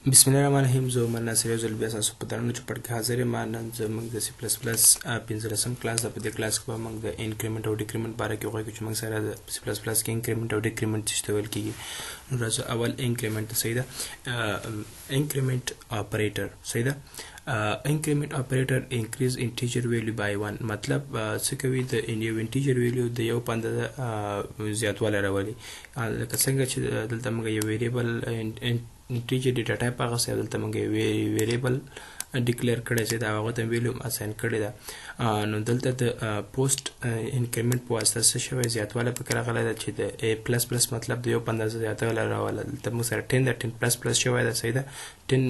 بسم الله الرحمن الرحیم. زه عمر ناصر یو ځل بیا ستاسو په درنو چوپړ کې حاضر یم. نن زموږ د سی پلس پلس 15 کلاس ده. په دې کلاس کې به موږ د انکریمنټ او ډیکریمنټ باره کې وغواړو چې موږ سره د سی پلس پلس کې انکریمنټ او ډیکریمنټ څه ډول کیږي. نو راځو اول انکریمنټ صحیح ده. انکریمنٹ اپریټر صحیح ده. انکریمنٹ اپریټر انکریز انټیجر ویلیو بای 1 مطلب څه کوي د یو انټیجر ویلیو د یو پنده زیاتوالی راولي. لکه څنګه چې دلته موږ یو ویریبل انټیجر ډیټا ټایپ هغه څه دلته موږ ویریبل ډیکلیئر کړی چې دا هغه ته ویلیو اساین کړی ده. نو دلته د پوسټ انکریمنٹ په واسطه څه شوی زیاتوالی پکې راغلی ده چې د ا پلس پلس مطلب د یو پنده زیاتوالی راوله. دلته موږ سره 10 ده 10 پلس پلس شوی ده صحیح ده. 10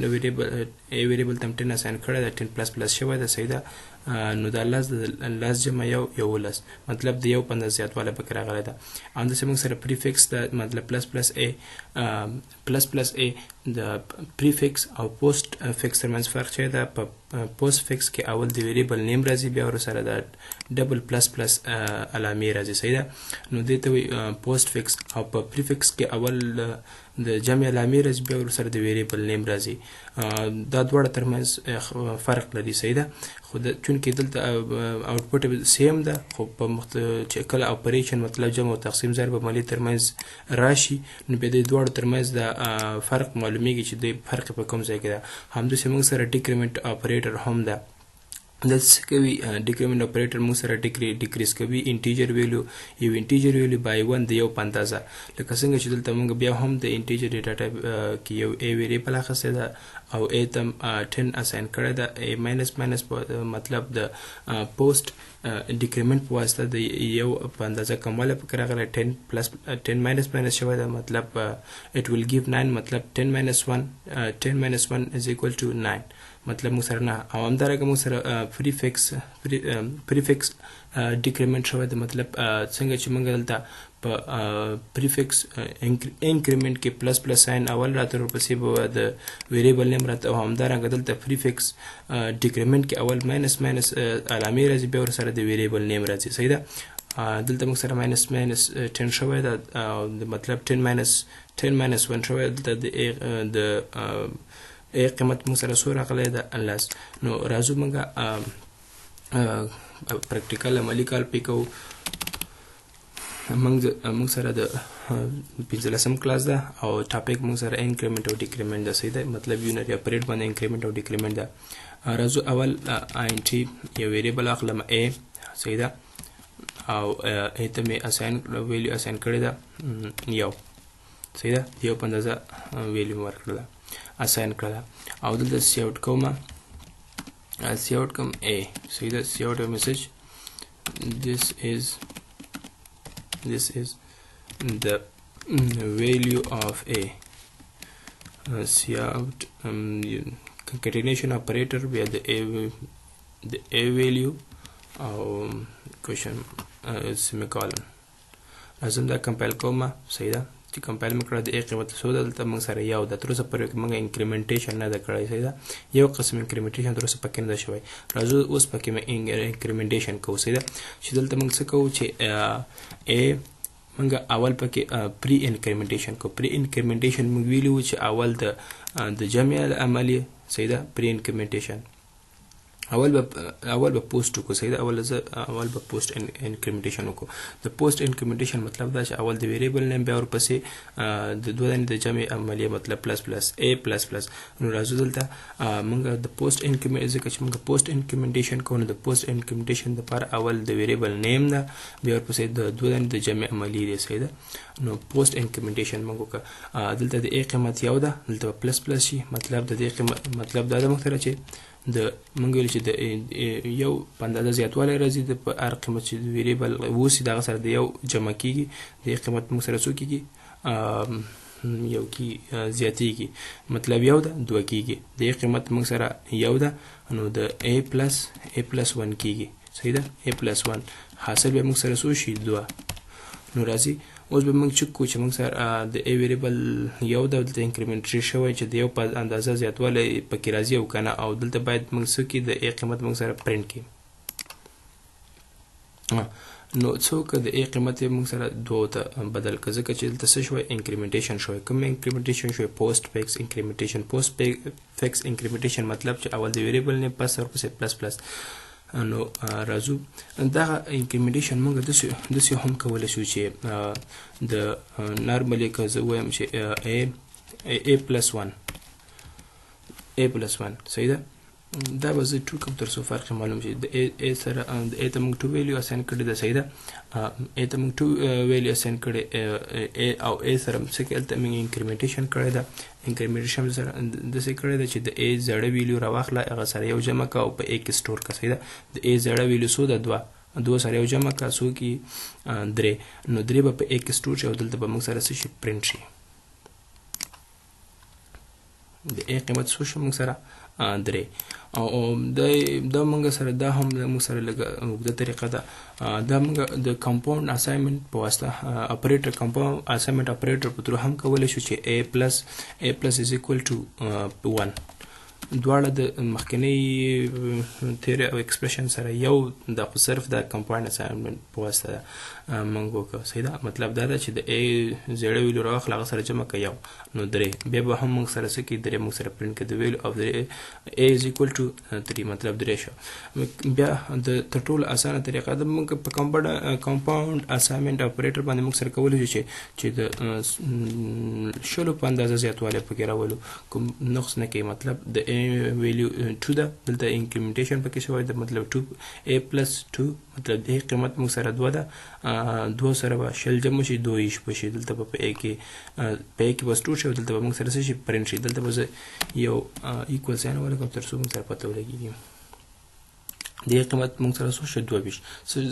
ویریبل ته 10 اساین کړی ده 10 پلس پلس شوی ده صحیح ده. نو دا لاس جمع یو لس مطلب د یو پنده زیاتوالی پکې راغلی ده. همداسې موږ سره پریفکس ده مطلب پلس پلس ا د پریفکس او پوسټ فکس ترمنځ فرق شوی ده. په پوسټ فکس کې اول د ویریبل نیم راځي بیا ورسره د ډبل پلس پلس علامې راځي صحیح ده. نو دې ته وایي پوسټ فکس. او په پریفکس کې اول د جمع علامې راځي بیا ورسره د ویریبل نیم راځي. دا دواړه ترمنځ فرق لري صحیح ده. خو چونکې دلته آوټپوټ سیم ده خو په چې کله اپریشن مطلب جمع او تقسیم ضرب عملي ترمنځ راشي نو بیا د دواړو ترمنځ د فرق معلومیږي چې د فرق په کوم ځای کې ده. همداسې موږ سره ډیکریمنټ اپریټر هم ده. دلته کوي ډیکریمنټ اپریټر موږ سره ډیکریز کوي انټیجر ویلیو یو انټیجر ویلیو بای 1 د یو په اندازه. لکه څنګه چې دلته موږ بیا هم د انټیجر ډیټا ټایپ کې یو ا ویریبل اخیستی ده او ا ته 10 اساین کړی ده. ا ماینس مطلب د پوسټ ډیکریمنٹ په واسطه د یو په اندازه کموالی پکې راغلی 10 ماینس شوی ده مطلب it will give 9 مطلب 10 minus 1 is equal to 9 مطلب موږ سره نه. او همدارنګه موږ سره پریفکس ډیکریمنٹ شوی ده مطلب څنګه چې موږ دلته په پریفکس انکریمنٹ کې پلس پلس ساین اول راته ورپسې به د ویریبل نیم راته او همدارنګه دلته پریفکس ډیکریمنٹ کې اول ماینس علامې راځي بیا ورسره د ویریبل نیم راځي صحیح ده. دلته موږ سره ماینس 10 شوی ده مطلب 10 minus 1 شوی دلته د ای قیمت موږ سره څو راغلی ده لس. نو راځو موږ پریکټیکل عملي کار پې کوو. موږ سره د 15 کلاس ده او ټاپک موږ سره انکریمنټ او ډیکریمنټ ده صحیح ده مطلب یونری اپریټ باندې انکریمنټ او ډیکریمنټ ده. راځو اول آینټي یو ویریبل اخلم ا صحیح ده او ا ته مې ویلیو اساین کړی ده یو صحیح ده یو په اندازه ویلیو مې ورکړه ده اساین کړه او دلته سی آوټ کوم a صحیح ده. سی آوټ میسج this is the value of a سی آوټ concatenation operator via the a value او question semicolon. لازم دا کمپایل کوم صحیح ده چې کمپایل مې کړه د ا قیمت څو ده دلته موږ سره یو ده. تر اوسه پورې موږ انکریمنټیشن نه ده کړی صحیح ده. یو قسم انکریمنټیشن تر اوسه پکې نه ده شوی. راځو اوس پکې انکریمنټیشن کوو صحیح ده چې دلته موږ څه کوو چې ا موږ اول پکې پری انکریمنټیشن کوو. پری انکریمنټیشن موږ ویلو چې اول د جمع عملیه صحیح ده. پری انکریمنټیشن اول به پوسټ وکړو صحیح ده. اول به پوسټ انکریمنټیشن وکړو. د پوسټ انکریمنټیشن مطلب دا چې اول د ویریبل نیم بیا ورپسې د دوه دانې د جمع عملیه مطلب پلس پلس ا پلس پلس. نو راځو دلته موږ د پوسټ انکریمنټ ځکه چې موږ پوسټ انکریمنټیشن کوو نو د پوسټ انکریمنټیشن لپاره اول د ویریبل نیم ده بیا ورپسې د دوه دانې د جمع عملیه دی صحیح ده. نو پوسټ انکریمنټیشن موږ وکړه. دلته د ا قیمت یو ده دلته پلس پلس شي مطلب د دې قیمت مطلب دا ده موږ سره چې د موږ ویل چې د یو په اندازه زیاتوالی راځي د په هر قیمت چې ویریبل اوسي دغه سره د یو جمع کیږي د قیمت موږ سره څو کیږي یو کی زیاتیږي مطلب یو ده دوه کیږي. د قیمت موږ سره یو ده نو د a plus 1 کیږي صحیح ده. a plus 1 حاصل به موږ سره څو شي دوه. نو راځي اوس به موږ چک کوو چې موږ سره د ا ویریبل یو د دلته انکریمنټ شوی چې د یو په اندازه زیاتوالی پکې راځي او کنه او دلته باید موږ څه کړي د ا قیمت موږ سره پرنټ کړي. نو څوک د A قیمت یې موږ سره 2 ته بدل کړه ځکه چې دلته څه شوی انکریمنټیشن شوی. کوم انکریمنټیشن شوی؟ پوسټ فیکس انکریمنټیشن. پوسټ فیکس انکریمنټیشن مطلب چې اول د ویریبل نه پس ورپسې پلس پلس. نو راځو دغه انکریمنټیشن موږ داسې هم کولی شو چې د نارملی که زه وایم چې A plus 1 صحیح ده. دا به زه ټول کوم تر څو فرق معلوم شي. د A سره د A ته موږ 2 ویلیو اساین کړی ده صحیح ده. A ته موږ 2 ویلیو اساین کړی A او A سره څه کې هلته موږ انکریمنټیشن کړی ده. انکریمنټیشن سره داسې کړی ده چې د A زړه ویلیو راواخله هغه سره یو جمع کړه او په A کې سټور کړه صحیح ده. د A زړه ویلیو څو ده؟ 2 سره یو جمع کړه څو کې 3. نو 3 به په A کې سټور شي او دلته به موږ سره څه شي؟ پرنټ شي. د A قیمت څو شو موږ سره؟ 3. او دا موږ سره دا هم موږ سره لږه اوږده طریقه ده. دا موږ د کمپاوند اساینمنټ په واسطه اپریټر کمپاوند اساینمنټ اپریټر په تر هم کولی شو چې A plus is equal to 1 دواړه د مخکنی تیوري او ایکسپریشن سره یو د خو صرف د کمپاوند اساینمنټ په واسطه موږ وکړو صحیح ده. مطلب دا ده چې د A زیړه ویلو راواخله هغه سره جمع کړه یو نو 3 بیا به هم موږ سره څه کړي 3 موږ سره پرنټ کړي د ویلو اف A is equal to 3 مطلب 3 شو. بیا د تر ټولو اسانه طریقه ده موږ په کمپاوند اساینمنټ اپریټر باندې موږ سره کولی شو چې د شلو په اندازه زیاتوالی پکې راولو کوم نقص نه کوي. مطلب د A ویلیو 2 ده دلته انکریمنټیشن پکې شوی ده مطلب 2 A plus 2 مطلب د قیمت موږ سره 2 ده 2 سره به شل جمع شي 2 ایش بشي دلته په A کې به سټور شي دلته به موږ سره څه شي؟ پرنټ شي. دلته به زه یو ایکوال ساین ولګوم تر څو موږ سره پته ولګېږي د قیمت موږ سره څو شو؟ 22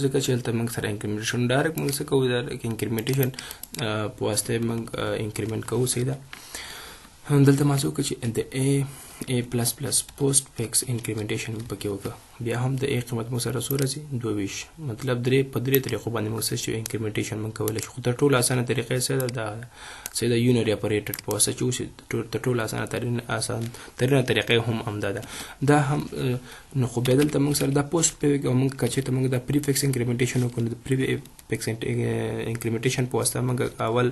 ځکه چې دلته موږ سره انکریمنټیشن ډایرکټ موږ څه کوو ډایرکټ انکریمنټیشن په واسطه موږ انکریمنټ کوو صحیح ده. دلته ما څه وکړه چې د A plus پوسټ فیکس انکریمنټیشن پکې وکړه. بیا هم د A قیمت موږ سره څو راځي؟ 22 مطلب 3 په 3 طریقو باندې موږ څه شي؟ انکریمنټیشن موږ کولی شو. خو تر ټولو اسانه طریقه یې څه ده؟ د یونري اپریټر په واسطه چې وشي تر ټولو اسانه ترینه طریقه هم همدا ده. دا هم نو خو بیا دلته موږ سره دا پوسټ فیکس او موږ که چېرته موږ دا پری فیکس انکریمنټیشن وکړو د پری فیکس انکریمنټیشن په واسطه موږ اول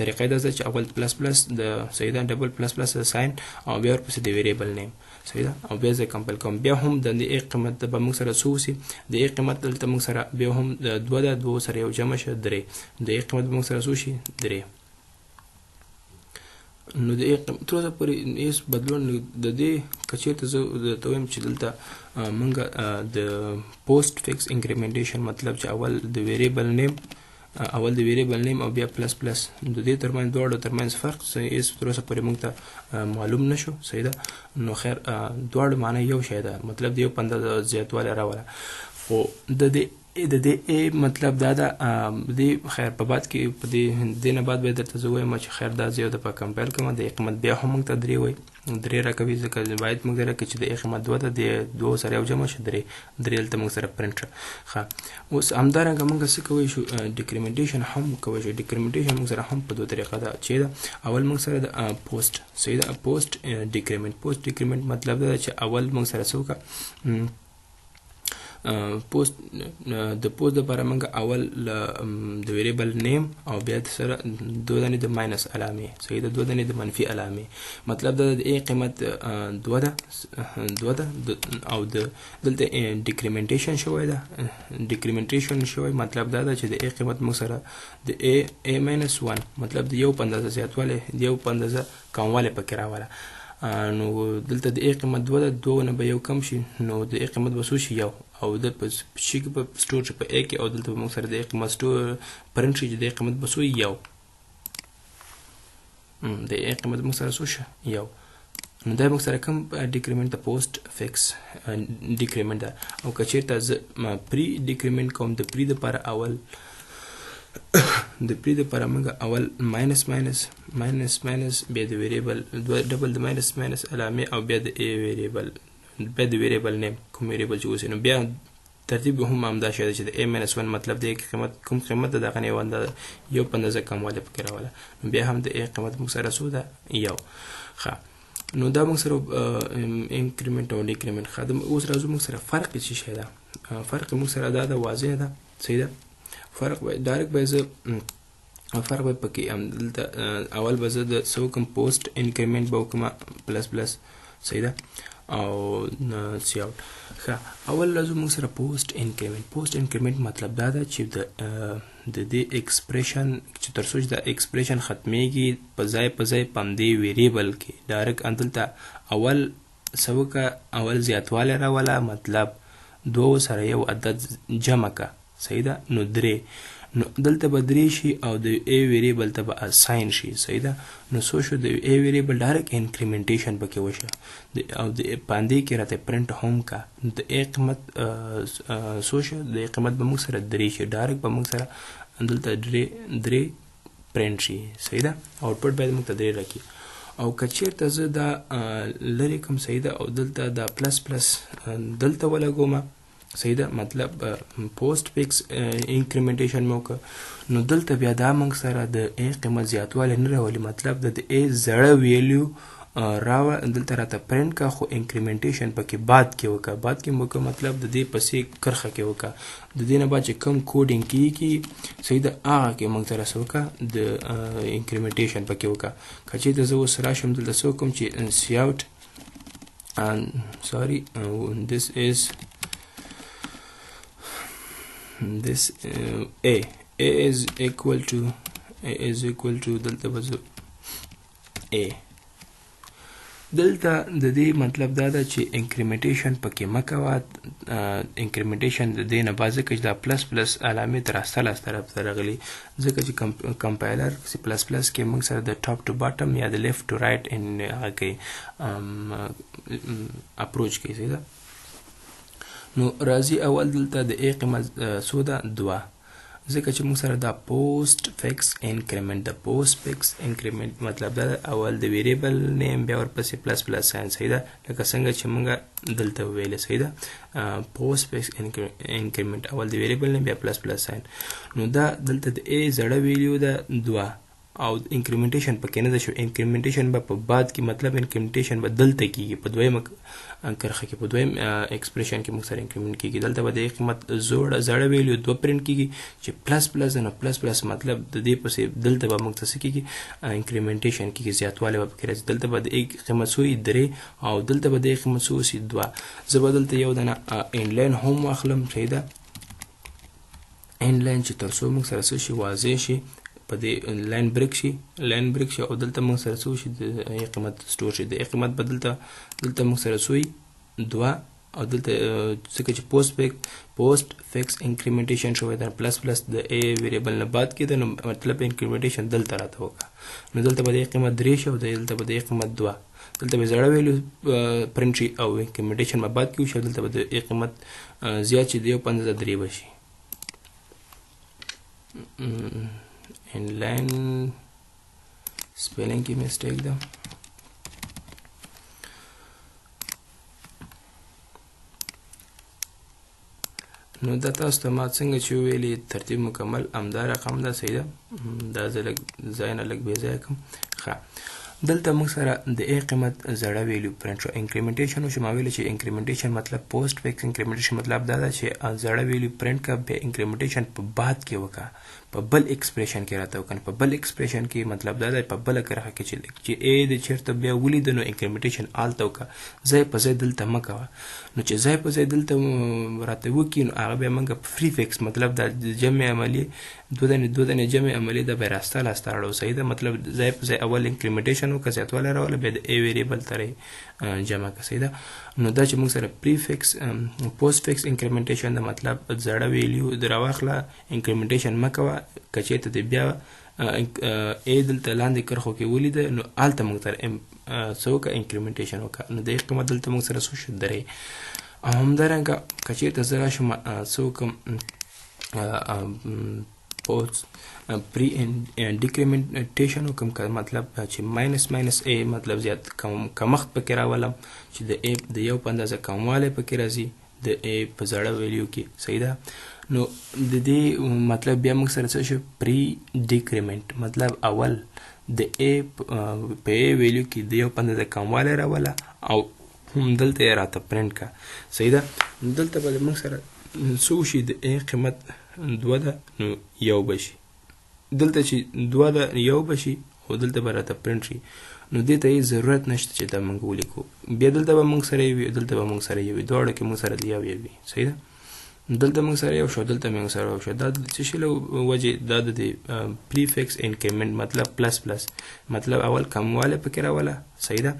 طریقه دا ده چې اول پلس پلس د صحیح ده ډبل پلس پلس ساین او بیا ورپسې د ویریبل نیم صحیح ده او بیا زه کمپایل کوم. بیا هم د A قیمت به موږ سره څو وسي؟ د A قیمت دلته موږ سره بیا هم 2 ده 2 سره یو جمع شه 3 د A قیمت به موږ سره څو شي؟ 3. نو د A قیمت تر اوسه پورې هېڅ بدلون د دې که چېرته زه درته وایم چې دلته موږ د پوسټ فیکس انکریمنټیشن مطلب چې اول د ویریبل نیم او بیا پلس پلس د دې ترمنځ دواړو ترمنځ فرق هېڅ تر اوسه پورې موږ ته معلوم نه شو صحیح ده. نو خیر دواړو معنی یو شی ده مطلب د یو په اندازه زیاتوالی راوله. خو د دې A مطلب دا ده د خیر په بعد کې په دې نه بعد به درته زه وایم چې خیر دا زه یو دفعه کمپایل کوم د A قیمت بیا هم موږ ته 3 وایي 3 راکوي ځکه باید موږ راکړي چې د A قیمت 2 ده د 2 سره یو جمع شي 3 دلته موږ سره پرنټ ښه. اوس همدارنګه موږ څه کولی شو؟ ډیکریمنټیشن هم کولی شو. ډیکریمنټیشن موږ سره هم په 2 طریقه ده چې ده اول موږ سره د پوسټ صحیح ده پوسټ ډیکریمنټ مطلب دا چې اول موږ سره څه وکړه پوسټ لپاره موږ اول د ویریبل نیم او بیا سره 2 دانې د ماینس علامې صحیح ده 2 دانې د منفي علامې مطلب دا د A قیمت 2 ده او دلته ډیکریمنټیشن شوی ده مطلب دا ده چې د A قیمت موږ سره د A minus 1 مطلب د یو په اندازه زیاتوالی د یو په اندازه کموالی پکې راوله. نو دلته د A قیمت 2 ده 2 نه به یو کم شي نو د A قیمت به څو شي؟ یو او د په شي کې به سټور شي په A کې او دلته به موږ سره د A قیمت پرنټ شي چې د A قیمت به څو یو د A قیمت موږ سره څو شي؟ یو. نو دا موږ سره کوم ډیکریمنټ د پوسټ فیکس ډیکریمنټ ده او که چېرته زه پری ډیکریمنټ کوم د پری دپاره اول موږ اول ماینس بیا د ویریبل ډبل د ماینس علامې او بیا د A ویریبل بیا د ویریبل نیم کوم ویریبل چې اوسي نو بیا ترتیب هم همدا شی ده چې د A minus 1 مطلب د کوم قیمت ده دغه نه یو په اندازه کموالی پکې راوله نو بیا هم د A قیمت موږ سره څو ده؟ یو. ښه نو دا موږ سره انکریمنټ او ډیکریمنټ اوس راځو موږ سره فرق څه شی ده؟ فرق موږ سره دا ده واضح ده صحیح ده. فرق به ډایرکټ به زه فرق به پکې دلته اول به زه د څه وکړم پوسټ انکریمنټ به وکړم پلس پلس. صحیح ده. او سی آوټ. ښه اول راځو موږ سره پوسټ انکریمنټ. پوسټ انکریمنټ مطلب دا ده چې د دې ایکسپریشن چې تر څو چې دا ایکسپریشن ختمیږي په ځای په همدې ویریبل کې ډایرکټ دلته اول څه وکړه، اول زیاتوالی راوله، مطلب 2 سره یو عدد جمع که. صحیح ده. نو 3 نو دلته به 3 شي او د A ویریبل ته به اساین شي. صحیح ده. نو څو شو د A ویریبل ډایرکټ انکریمنټیشن پکې وشه او د باندې کې راته پرنټ هم کا. د A قیمت څو شو، د A قیمت به موږ سره 3 شي، ډایرکټ به موږ سره دلته 3 پرنټ شي. صحیح ده. آوټپوټ باید موږ ته 3 راکړي. او که چېرته زه دا لرې کړم، صحیح ده، او دلته دا پلس پلس دلته ولګوم، صحیح ده، مطلب پوسټ فکس انکریمنټیشن مې وکړه، نو دلته بیا دا موږ سره د A قیمت زیاتوالی نه راولي، مطلب د A زړه ویلیو دلته راته پرنټ کا، خو انکریمنټیشن پکې بعد کې وکړه. بعد کې مې وکړه مطلب د دې پسې کرښه کې وکړه. د دې نه بعد چې کوم کوډینګ کېږي، صحیح ده، هغه کې موږ سره څه وکړه، د انکریمنټیشن پکې وکړه. که چېرته زه اوس راشم دلته څه وکړم چې سی آوټ this A is equal to دلته به زه A دلته د دې مطلب دا ده چې انکریمنټیشن پکې مه کوه. انکریمنټیشن د دې نه بعد ځکه چې دا پلس پلس علامې تر راستل طرف ته راغلي، ځکه چې کمپایلر پلس پلس کې موږ سره د ټاپ ټو باټم یا د لیفټ ټو رایټ هغه کوي اپروچ کوي. صحیح ده. نو راځي اول دلته د A قیمت څو ده، 2، ځکه چې موږ سره دا پوسټ فکس انکریمنټ. د پوسټ فکس انکریمنټ مطلب دا اول د ویریبل نیم بیا ورپسې پلس پلس ساین. صحیح ده. لکه څنګه چې موږ دلته ویلې. صحیح ده. پوسټ فکس انکریمنټ اول د ویریبل نیم بیا پلس پلس ساین. نو دا دلته د A زړه ویلیو ده 2 او انکریمنټیشن پکې نه ده شو. انکریمنټیشن به په بعد کې، مطلب انکریمنټیشن به دلته کېږي په دویمه کرښه کې، په دویم ایکسپریشن کې موږ سره انکریمنټ کېږي. دلته به د قیمت زړه ویلیو 2 پرنټ کېږي چې پلس پلس نه پلس پلس، مطلب د دې پسې دلته به موږ ته څه کېږي، انکریمنټیشن کېږي، زیاتوالی به پکې راځي. دلته به د قیمت څو وي، 3 او دلته به د قیمت څو وي، 2. زه به دلته یو دانه انلاین هم واخلم. صحیح ده. انلاین چې تر څو موږ سره څه شي، واضح شي، په دې لاین بریک شي او دلته موږ سره څه شي، د قیمت سټور شي. د قیمت به دلته موږ سره څه وي، 2 او دلته ځکه چې پوسټ فکس انکریمنټیشن شوی ده پلس پلس د A ویریبل نه بعد کې ده، نو مطلب انکریمنټیشن دلته راته وکړه. نو دلته به د قیمت 3 شي او دلته به د قیمت 2. دلته به زړه ویلیو پرنټ شي او انکریمنټیشن به بعد کې وشي، دلته به د قیمت زیات شي، د 1.3 به شي. inline spelling की mistake ده. نو دا تاسو ته ما څنګه چې ویلي ترتیب مکمل همدا رقم ده. صحیح ده. دا زه ځای نه لږ بې ځایه کړم. ښه دلته موږ سره د A قیمت زړه ویلیو پرنټ شو. انکریمنټیشن وشو. ما ویلي چې انکریمنټیشن مطلب پوسټ فکس انکریمنټیشن مطلب دا ده چې زړه ویلیو پرنټ کا، بیا انکریمنټیشن په بعد کې وکړه، په بل ایکسپریشن کې راته وکړه. په بل ایکسپریشن کې مطلب دا ده په بله کرښه کې چې A د چېرته بیا ولیده، نو انکریمنټیشن هلته وکړه، ځای په ځای دلته مه کوه. نو چې ځای په ځای دلته راته وکړي، نو هغه بیا موږ فری فکس، مطلب دا جمع عملي 2 جمع عملي ده بیا راسته اړو. صحیح ده. مطلب ځای په ځای اول انکریمنټیشن وکړه، زیاتوالی راوله، بیا د A ویریبل ته جمع کړه. صحیح ده. نو دا چې موږ سره پری فکس پوسټ فکس انکریمنټیشن ده، مطلب زړه ویلیو راواخله، انکریمنټیشن مه کوه. که چېرته دې بیا A دلته لاندې کرښو کې ولیده، نو هلته موږ سره څه وکړه، انکریمنټیشن وکړه. نو د قیمت دلته موږ سره څو شو، 3. او همدارنګه که چېرته زه راشم څه وکړم، پری ډیکریمنټیشن وکړم، که مطلب چې ماینس A مطلب زیات کمښت پکې راولم، چې د A د 1 په اندازه کموالی پکې راځي د A په زړه ویلیو کې. صحیح ده. نو د دې مطلب بیا موږ سره څه شو، پری ډیکریمنټ، مطلب اول د A په A ویلیو کې د 1 په اندازه کموالی راوله او هم دلته یې راته پرنټ کا. صحیح ده. دلته به موږ سره څه وشي، د A قیمت 2 ده نو 1 بشي دلته چې 2 ده 1 بشي او دلته به راته پرنټ شي نو دې ته یې ضرورت نشته چې دا موږ ولیکو بیا دلته به موږ سره وي دلته به موږ سره وي دواړه کې موږ سره یو وي صحیح ده دلته موږ سره یو شو دلته موږ سره یو شو دا د څه شي له وجې دا د پریفکس انکریمنٹ مطلب پلس پلس مطلب اول کمواله پکې راوله صحیح ده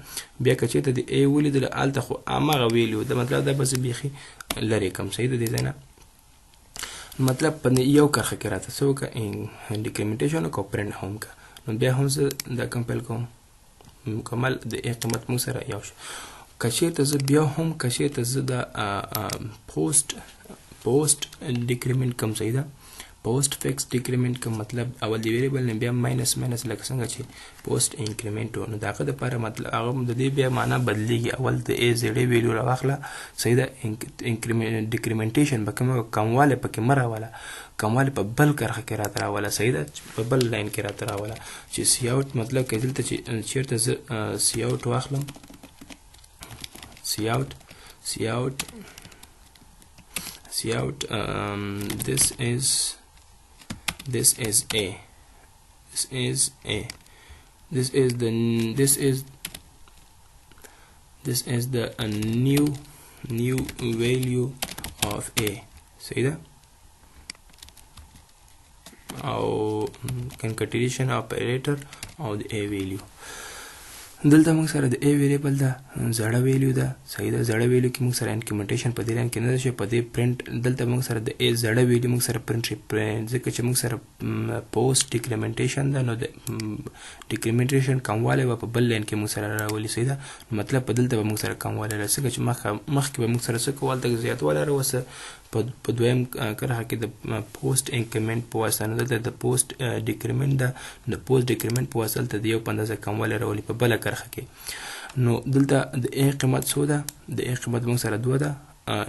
بیا که چېرته د ا ولیدل هلته خو هماغه ویلیو د مطلب دا بس بیخي لرې کم صحیح ده دې ځای نه مطلب په یو کرښه کې راته څه وکړه ډیکریمنټیشن وکړه او پرنټ هم وکړه نو بیا هم زه دا کمپایل کوم مکمل د ا قیمت موږ سره یو شو که چېرته زه بیا هم که چېرته زه دا پوسټ ډیکریمنټ کوم صحیح ده پوسټ فکس ډیکریمنټ کوم مطلب اول د ویریبل نه بیا ماینس ماینس لکه څنګه چې پوسټ انکریمنټ و نو د هغه دپاره مطلب هغه د دې بیا معنا بدلیږي اول د ا زیړې ویلیو راواخله صحیح ده ډیکریمنټیشن به کموالی پکې مه راوله کموالی په بل کرښه کې راته راوله صحیح ده په بل لاین کې راته راوله چې سی اوټ مطلب که دلته چې چېرته زه سی اوټ واخلم سی اوټ this is a this is the new value of a صحیح ده او concatenation operator او د a value دلته موږ سره د a ویریبل ده زړه ویلیو ده صحیح ده زړه ویلیو کې موږ سره انکریمنټیشن په دې لاین کې نه ده شوی په دې پرنټ دلته موږ سره د a زړه ویلیو موږ سره پرنټ شي ځکه چې موږ سره پوسټ ډیکریمنټیشن ده نو د ډیکریمنټیشن کموالی به په بل لاین کې موږ سره راولي صحیح ده مطلب په دلته به موږ سره کموالی راځي ځکه چې مخکې به موږ سره څه کول دغه زیاتوالی راوسته په دویم کرښه کې د پوسټ انکریمنټ په واسطه نه دلته د پوسټ ډیکریمنټ ده د پوسټ ډیکریمنټ په واسطه دلته د یو په اندازه کموالی راولي په بله کرښه کې نو دلته د ا قیمت څو ده د ا قیمت موږ سره 2 ده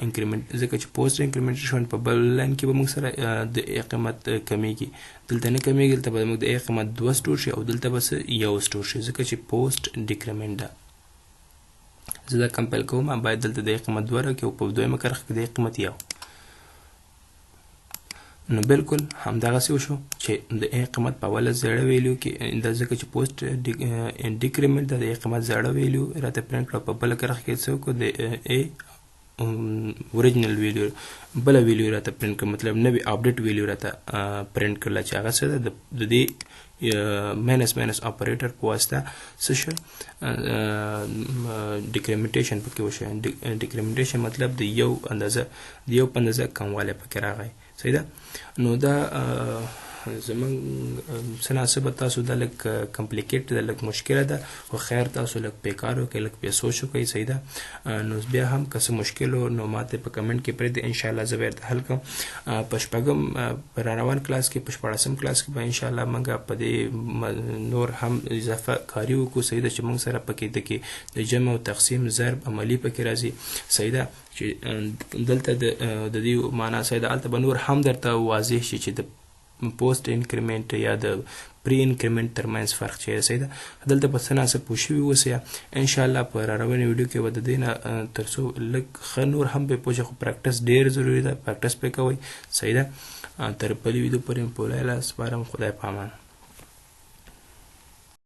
انکریمنټ ځکه چې پوسټ انکریمنټیشن په بل لاین کې به موږ سره د ا قیمت کمیږي دلته نه کمیږي دلته به موږ د ا قیمت 2 سټور شي او دلته به یو سټور شي ځکه چې پوسټ ډیکریمنټ ده زه دا کمپایل کوم باید دلته د ا قیمت 2 راکړي او په دویمه کرښه کې د ا قیمت یو نو بالکل همدغسې وشو چې د ا قیمت په اوله زړه ویلیو کې دا ځکه چې پوسټ ډیکریمنټ د ا قیمت زړه ویلیو راته پرنټ کړه په بله کرښه کې څه وکړو د ا اوریجنل ویلیو بله ویلیو راته پرنټ کړه مطلب نوې اپډیټ ویلیو راته پرنټ کړله چې هغه څه ده د دې ماینس ماینس اپریټر په واسطه څه شو ډیکریمنټیشن پکې وشو ډیکریمنټیشن مطلب د یو په اندازه کموالی پکې راغی صحیح ده نو دا زمونږ څه ناسبه تاسو دا لږ کمپلیکیټ ده لږ مشکله ده خو خیر تاسو لږ پیکار وکړئ لږ پې سوچ وکړئ صحیح ده نو بیا هم که څه مشکل و نو ماته په کمنټ کې پرېږدئ انشاءالله زه به ورته حل کړم په شپږم په راروان کلاس کې په شپاړسم کلاس کې به انشاءالله موږ په دې نور هم اضافه کاري وکړو صحیح ده چې موږ سره پکې د جمع او تقسیم ضرب عملي پکې راځي صحیح ده چې دلته د دې معنا صحیح ده هلته به نور هم درته واضح شي چې د پوسټ انکریمنټ یا د پری انکریمنټ ترمنځ فرق چې صحیح ده دلته په څه ناسه پوه شوي اوسئ انشاءالله په راروانې ویډیو کې به د دې نه تر څو لږ ښه نور هم پرې پوه شئ خو پریکټس ډېر ضروري ده پریکټس پرې کوئ صحیح ده تر بلې ویډیو پورې په لایله سپارم خدای په امان